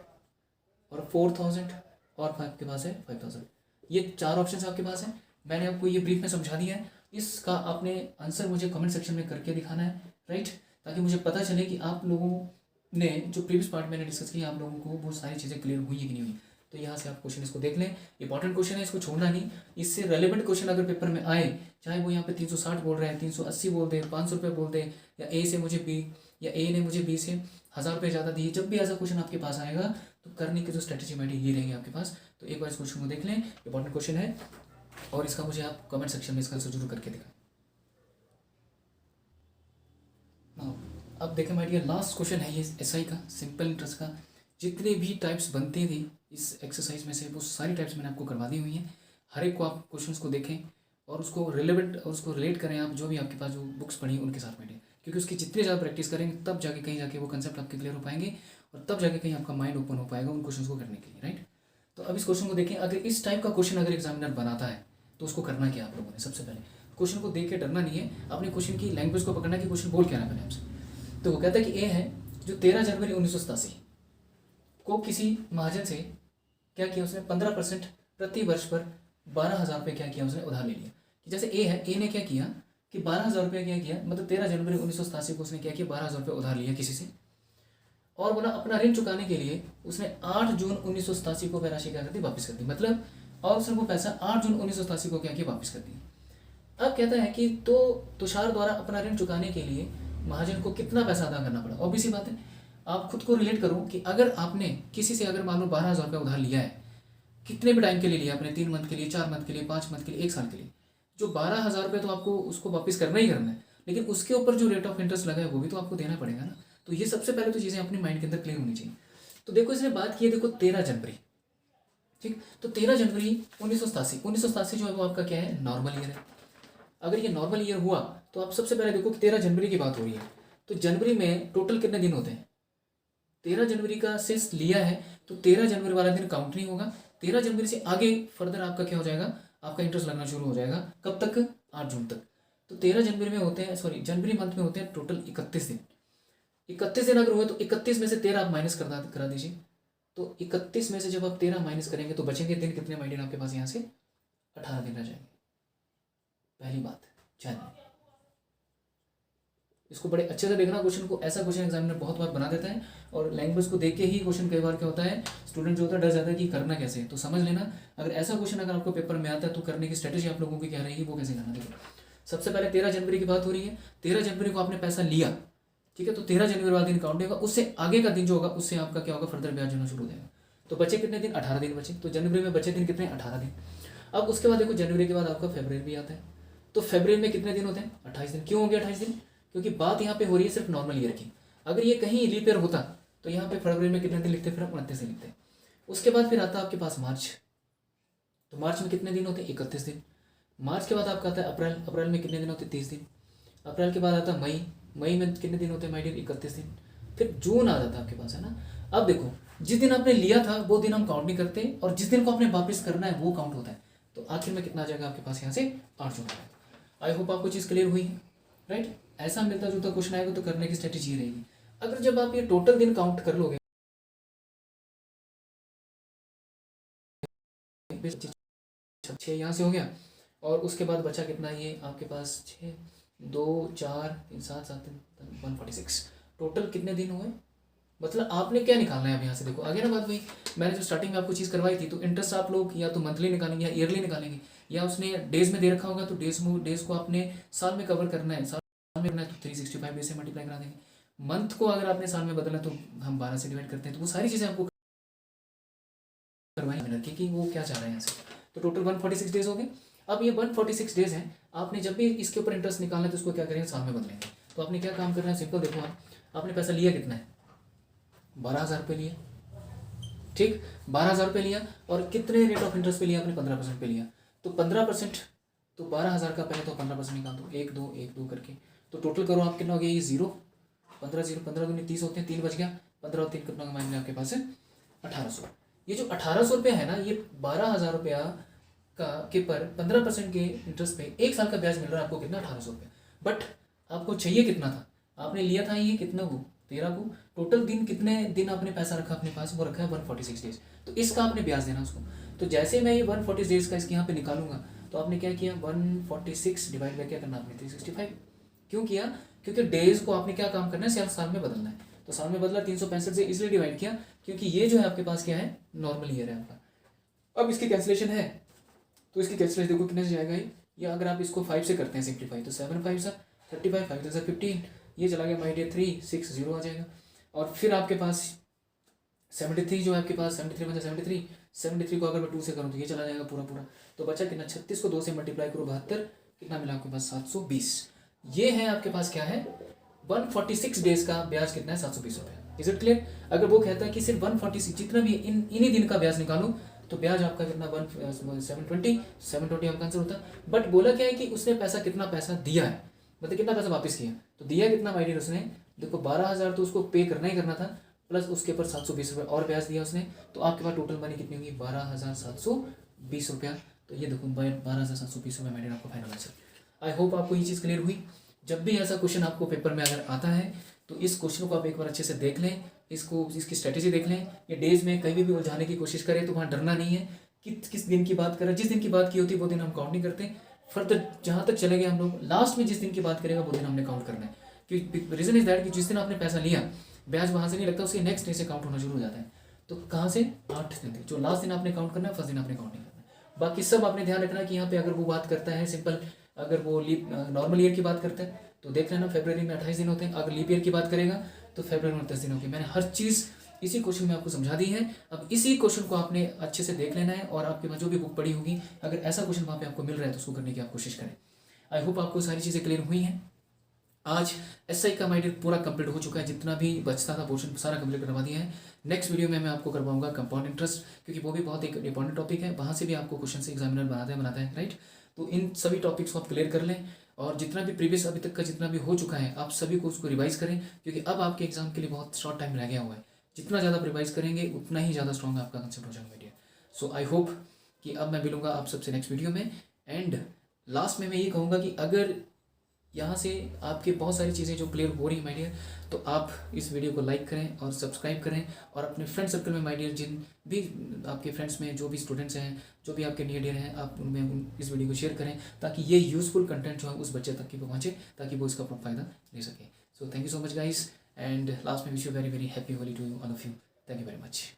और 4,000 और 5 के पास है 5,000। ये 4 ऑप्शन आपके पास हैं। मैंने आपको ये ब्रीफ में समझा दिया है, इसका आपने आंसर मुझे कमेंट सेक्शन में करके दिखाना है, राइट, ताकि मुझे पता चले कि आप लोगों ने जो प्रीवियस पार्ट मैंने डिस्कस किया आप लोगों को वो सारी चीज़ें क्लियर हुई है कि नहीं हुई। तो यहाँ से आप क्वेश्चन इसको देख लें, इंपॉर्टेंट क्वेश्चन है, इसको छोड़ना नहीं। इससे रेलेवेंट क्वेश्चन अगर पेपर में आए, चाहे वो यहाँ पे 360 बोल रहे हैं, 380 बोल दे, 500 रुपये बोल दे, या ए से मुझे बी, या ए ने मुझे बी से 1000 रुपये ज़्यादा दिए। जब भी ऐसा क्वेश्चन आपके पास आएगा तो करने की जो स्ट्रेटेजी मेरी ये रहेगी आपके पास। तो एक बार इस क्वेश्चन को देख लें, इंपॉर्टेंट क्वेश्चन है और इसका मुझे आप कमेंट सेक्शन में इसका आंसर जरूर करके दिखाएं। अब देखें माय डियर, लास्ट क्वेश्चन है ये एसआई का, सिंपल इंटरेस्ट का। जितने भी टाइप्स बनते थे इस एक्सरसाइज में से वो सारी टाइप्स मैंने आपको करवा दी हुई हैं। हर एक को आप क्वेश्चंस को देखें और उसको रिलेवेंट और उसको रिलेट करें आप जो भी आपके पास जो बुक्स पढ़ी उनके साथ बैठें, क्योंकि उसकी जितनी ज़्यादा प्रैक्टिस करेंगे तब जाके कहीं जाके वो कंसेप्ट आपके क्लियर हो पाएंगे और तब जाके कहीं आपका माइंड ओपन हो पाएगा उन क्वेश्चन को करने के लिए, राइट। तो अब इस क्वेश्चन को देखें, अगर इस टाइप का क्वेश्चन अगर एग्जामिनर बनाता है तो उसको करना क्या आप लोगों ने, सबसे पहले क्वेश्चन को देख के डरना नहीं है, अपने क्वेश्चन की लैंग्वेज को पकड़ना कि क्वेश्चन बोल क्या रहा है पहले आपसे। तो वो कहता है कि ए है जो 13 जनवरी 1987 को किसी महाजन से क्या किया उसने 15% प्रति वर्ष पर 12,000 रुपये क्या किया उसने उधार ले लिया। कि जैसे ए है, ए ने क्या किया कि 12,000 रुपये क्या किया, मतलब 13 जनवरी 1987 को उसने क्या किया 12,000 रुपये उधार लिया किसी से, और बोला अपना ऋण चुकाने के लिए उसने 8 जून 1987 को वह राशि क्या कर दी, वापस कर दी। मतलब और उसने वो पैसा 8 जून 1987 को क्या किया, वापस कर दिया। अब कहता है कि तो तुषार द्वारा अपना ऋण चुकाने के लिए महाजन को कितना पैसा अदा करना पड़ा। ऑब्वियस सी बात है, आप खुद को रिलेट करो कि अगर आपने किसी से अगर मान लो 12,000 रुपये उधार लिया है, कितने भी टाइम के लिए लिया आपने, 3 मंथ के लिए, 4 मंथ के लिए, 5 मंथ के लिए, 1 साल के लिए, जो 12,000 रुपये तो आपको उसको वापस करना ही करना है, लेकिन उसके ऊपर जो रेट ऑफ इंटरेस्ट लगा है वो भी तो आपको देना पड़ेगा ना। तो ये सबसे पहले तो चीज़ें अपने माइंड के अंदर क्लियर होनी चाहिए। तो देखो इसने बात की है, देखो 13 जनवरी, ठीक, तो 13 जनवरी 1987 जो है वो आपका क्या है, नॉर्मल ईयर है। अगर ये नॉर्मल ईयर हुआ तो आप सबसे पहले देखो कि 13 जनवरी की बात हो रही है, तो जनवरी में टोटल कितने दिन होते हैं, 13 जनवरी का सेस लिया है तो 13 जनवरी वाला दिन काउंट नहीं होगा। 13 जनवरी से आगे फर्दर आपका क्या हो जाएगा, आपका इंटरेस्ट लगना शुरू हो जाएगा, कब तक, 8 जून तक। तो 13 जनवरी में होते हैं, सॉरी जनवरी मंथ में होते हैं टोटल 31 दिन। 31 दिन अगर हुए तो 31 में से 13 आप माइनस करा दीजिए। तो 31 में से जब आप 13 माइनस करेंगे तो बचेंगे दिन कितने माइंड आपके पास, यहाँ से 18 दिन रह जाएंगे। पहली बात जनवरी, इसको बड़े अच्छे से देखना क्वेश्चन को। ऐसा क्वेश्चन एग्जामिनर बहुत बार बना देता है और लैंग्वेज को देख के ही क्वेश्चन कई बार क्या होता है, स्टूडेंट जो होता है डर जाता है कि करना कैसे है। तो समझ लेना, अगर ऐसा क्वेश्चन अगर आपको पेपर में आता है तो करने की स्ट्रेटेजी आप लोगों की क्या रहेगी, वो कैसे करना। देखो सबसे पहले 13 जनवरी की बात हो रही है, 13 जनवरी को आपने पैसा लिया, ठीक है, तो 13 जनवरी वाला दिन काउंट होगा, उससे आगे का दिन जो होगा उससे आपका क्या होगा, फर्दर ब्याज होना शुरू हो जाएगा। तो बचे कितने दिन, 18 दिन बचे। तो जनवरी में बचे दिन कितने, 18 दिन। अब उसके बाद देखो जनवरी के बाद आपका फरवरी भी आता है, तो फरवरी में कितने दिन होते हैं, 28 दिन। क्यों हो गया 28 दिन, क्योंकि बात यहाँ पे हो रही है सिर्फ नॉर्मल ईयर की। अगर ये कहीं लीप ईयर होता तो यहाँ पे फरवरी में कितने दिन लिखते, फिर 29 दिन लिखते। उसके बाद फिर आता है आपके पास मार्च, तो मार्च में कितने दिन होते हैं, 31 दिन। मार्च के बाद आपका आता है अप्रैल, अप्रैल में कितने दिन होते हैं, 30 दिन। अप्रैल के बाद आता है मई, मई में कितने दिन होते हैं माय डियर, 31 दिन। फिर जून आ जाता है आपके पास, है ना। अब देखो जिस दिन आपने लिया था वो दिन हम काउंट नहीं करते और जिस दिन को आपने वापस करना है वो काउंट होता है। तो आखिर में कितना आ जाएगा आपके पास, यहाँ से 8 जून आएगा। आई होप आपको चीज़ क्लियर हुई है, राइट। ऐसा मिलता जुलता क्वेश्चन आएगा तो करने की स्ट्रेटेजी रहेगी। अगर जब आप ये टोटल दिन काउंट कर लोगे, 6 यहाँ से हो गया और उसके बाद बचा कितना, ये आपके पास 6, 2, 4, 3, 7, 7, 146, टोटल कितने दिन हुए। मतलब आपने क्या निकालना है अब यहाँ से, देखो आगे ना बात वही मैंने जो स्टार्टिंग में आपको चीज़ करवाई थी। तो इंटरेस्ट आप लोग या तो मंथली निकालेंगे या ईयरली निकालेंगे, या उसने डेज में दे रखा होगा तो डेज को आपने साल में कवर करना है, साल में करना है तो 365 डेज से मल्टीप्लाई करा देंगे। मंथ को अगर आपने साल में बदलना है तो हम 12 से डिवाइड करते हैं। तो वो सारी चीज़ें आपको करवाई कि वो क्या चाह रहे हैं यहाँ से। तो टोटल 146 डेज हो गए। अब ये 146 डेज हैं, आपने जब भी इसके ऊपर इंटरेस्ट निकालना है तो उसको क्या करेंगे, साल में बदलेंगे। तो आपने क्या काम करना है, सिंपल देखो आपने पैसा लिया कितना है, 12,000 रुपये लिया, ठीक, 12,000 रुपये लिया और कितने रेट ऑफ इंटरेस्ट पे लिया आपने, 15% पे लिया। तो 15%, तो 12,000 का पहले तो 15% निकाल दो, 1 2 1 2 करके। तो टोटल करो आप कितना हो गया, ये 0, 15 0 15 दूनी 30 होते हैं, 3 बच गया, 15 और 3 कितना का माइनस आपके पास है 1800। ये जो 1800 रुपया है ना, ये 12,000 रुपया का के पर 15% के इंटरेस्ट पे 1 साल का ब्याज मिल रहा है आपको कितना, 1800 रुपया। बट आपको चाहिए कितना था, आपने लिया था ये कितना को, 13 को। टोटल दिन कितने दिन आपने पैसा रखा अपने पास, वो रखा है 146 डेज। तो इसका आपने ब्याज देना उसको। तो जैसे मैं ये 140 डेज का इसके यहाँ पे निकालूंगा तो आपने क्या किया, 146 डिवाइड बाय क्या करना आपने, 365। क्यों किया, क्योंकि डेज को आपने क्या काम करना है, साल में बदलना है। तो साल में बदला, 365 से इसलिए डिवाइड किया क्योंकि ये जो है आपके पास क्या है, नॉर्मल ईयर है आपका। अब इसकी कैंसिलेशन है तो इसकी कैंसिलेशन देखो कितने से जाएगा ये अगर आप इसको 5 से करते हैं सिंप्लीफाई, तो 7 5 35 5 15, ये चला गया माय डियर 3 6 0 आ जाएगा। और फिर आपके पास 73 जो है आपके पास 73 मतलब 73 को अगर मैं 2 से करूँ तो ये चला जाएगा पूरा पूरा। तो बचा कितना 36 को 2 से मल्टीप्लाई करो 72, कितना मिला आपके पास 720। ये है आपके पास क्या है 146 डेज का ब्याज कितना है 720 रुपये। Is it clear? अगर वो कहता है कि सिर्फ 146 जितना भी इन्हीं दिन का ब्याज निकालो तो ब्याज आपका कितना 720 आपका आंसर होता है। बट बोला क्या है कि उसने कितना पैसा दिया है, मतलब कितना पैसा वापस किया। तो दिया कितना माय डियर उसने, देखो 12,000 तो उसको पे करना ही करना था, प्लस उसके ऊपर 720 रुपये और ब्याज दिया उसने। तो आपके पास टोटल मनी कितनी होगी 12,720 रुपया। तो ये देखो 12,720 रुपये माय डियर आपको फाइनल आंसर। आई होप आपको ये चीज़ क्लियर हुई। जब भी ऐसा क्वेश्चन आपको पेपर में अगर आता है तो इस क्वेश्चन को आप एक बार अच्छे से देख लें, इसकी स्ट्रेटेजी देख लें। ये डेज में कहीं भी उलझाने की कोशिश करें तो वहाँ डरना नहीं है कि किस दिन की बात करें। जिस दिन की बात की होती है वो दिन हम काउंट नहीं करते, फर्दर जहाँ तक चले गए हम लोग लास्ट में जिस दिन की बात करेगा वो दिन हमने काउंट करना है। क्योंकि रीज़न इज दैट कि जिस दिन आपने पैसा लिया ब्याज वहाँ से नहीं लगता, उसके नेक्स्ट डे से काउंट होना शुरू हो जाता है। तो कहाँ से 8 दिन तक, जो लास्ट दिन आपने काउंट करना है फर्स्ट दिन आपने काउंट नहीं करना है। बाकी सब आपने ध्यान रखना कि यहाँ पे अगर वो बात करता है सिंपल, अगर वो नॉर्मल ईयर की बात करता है तो देख लेना फरवरी में 28 दिन होते हैं। अगर लीप ईयर की बात करेगा तो फरवरी में 10 दिन होगी। मैंने हर चीज़ इसी क्वेश्चन में आपको समझा दी है। अब इसी क्वेश्चन को आपने अच्छे से देख लेना है और आपके पास जो भी बुक पड़ी होगी अगर ऐसा क्वेश्चन वहाँ पे आपको मिल रहा है तो उसको करने की आप कोशिश करें। आई होप आपको सारी चीज़ें क्लियर हुई हैं। आज एसआई का माय डियर पूरा कंप्लीट हो चुका है, जितना भी बचता था पोर्शन सारा कंप्लीट करवा दिया है। नेक्स्ट वीडियो में मैं आपको करवाऊंगा कंपाउंड इंटरेस्ट, क्योंकि वो भी बहुत एक इंपॉर्टेंट टॉपिक है, वहाँ से भी आपको क्वेश्चन से एग्जामिनर बनाता है राइट। तो इन सभी टॉपिक्स को आप क्लियर कर लें और जितना भी प्रीवियस अभी तक का जितना भी हो चुका है आप सभी को उसको रिवाइज करें, क्योंकि अब आपके एग्जाम के लिए बहुत शॉर्ट टाइम रह गया हुआ है। जितना ज़्यादा रिवाइज करेंगे उतना ही ज़्यादा स्ट्रॉन्ग आपका कंसेप्ट हो जाएगा my dear. So I hope कि अब मैं मिलूंगा आप सबसे नेक्स्ट वीडियो में। एंड लास्ट में मैं ये कहूँगा कि अगर यहाँ से आपके बहुत सारी चीज़ें जो क्लियर हो रही है माय डियर, तो आप इस वीडियो को लाइक करें और सब्सक्राइब करें और अपने फ्रेंड सर्कल में माय डियर जिन भी आपके फ्रेंड्स में जो भी स्टूडेंट्स हैं जो भी आपके नियर डियर हैं आप उनमें इस वीडियो को शेयर करें, ताकि ये यूज़फुल कंटेंट जो है उस बच्चे तक की पहुँचे, ताकि वो इसका फ़ायदा ले सके। So thank you so much guys and last में wish you very very happy Holi to you all of you. Thank you very much.